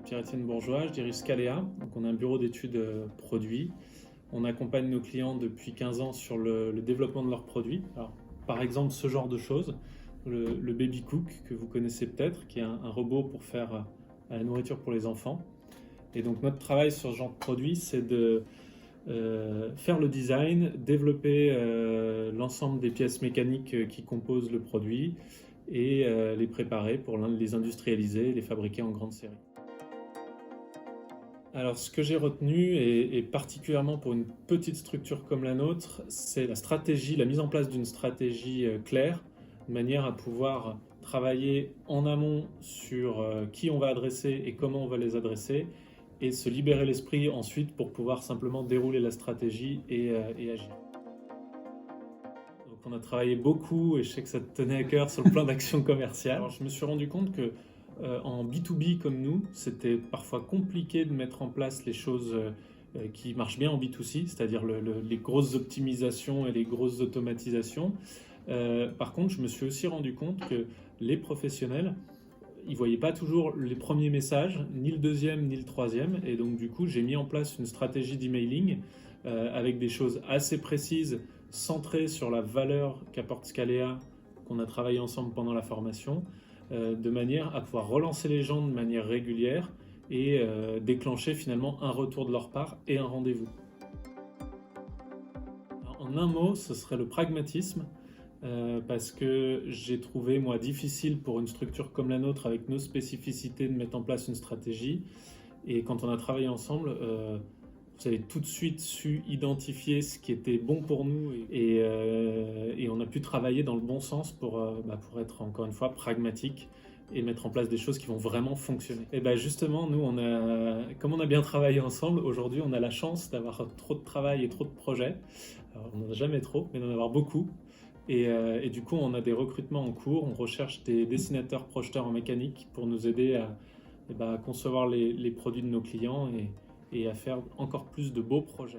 Pierre-Étienne Bourgeois, je dirige Scalea. Donc on a un bureau d'études produits. On accompagne nos clients depuis 15 ans sur le développement de leurs produits. Alors, par exemple, ce genre de choses, le Baby Cook que vous connaissez peut-être, qui est un robot pour faire la nourriture pour les enfants. Et donc notre travail sur ce genre de produit, c'est de faire le design, développer l'ensemble des pièces mécaniques qui composent le produit et les préparer pour les industrialiser et les fabriquer en grande série. Alors ce que j'ai retenu, et particulièrement pour une petite structure comme la nôtre, c'est la mise en place d'une stratégie claire, de manière à pouvoir travailler en amont sur qui on va adresser et comment on va les adresser, et se libérer l'esprit ensuite pour pouvoir simplement dérouler la stratégie et agir. Donc on a travaillé beaucoup, et je sais que ça te tenait à cœur, sur le plan d'action commerciale. Alors je me suis rendu compte que en B2B comme nous, c'était parfois compliqué de mettre en place les choses qui marchent bien en B2C, c'est-à-dire les grosses optimisations et les grosses automatisations. Par contre, je me suis aussi rendu compte que les professionnels, ils ne voyaient pas toujours les premiers messages, ni le deuxième, ni le troisième. Et donc, du coup, j'ai mis en place une stratégie d'emailing avec des choses assez précises, centrées sur la valeur qu'apporte Scalea, qu'on a travaillé ensemble pendant la formation, de manière à pouvoir relancer les gens de manière régulière et déclencher finalement un retour de leur part et un rendez-vous. En un mot, ce serait le pragmatisme. Parce que j'ai trouvé, moi, difficile pour une structure comme la nôtre, avec nos spécificités, de mettre en place une stratégie. Et quand on a travaillé ensemble, vous avez tout de suite su identifier ce qui était bon pour nous et on a pu travailler dans le bon sens pour être, encore une fois, pragmatique et mettre en place des choses qui vont vraiment fonctionner. Et justement, nous, comme on a bien travaillé ensemble, aujourd'hui, on a la chance d'avoir trop de travail et trop de projets. Alors, on n'en a jamais trop, mais d'en avoir beaucoup. Et du coup, on a des recrutements en cours. On recherche des dessinateurs projeteurs en mécanique pour nous aider à concevoir les produits de nos clients et à faire encore plus de beaux projets.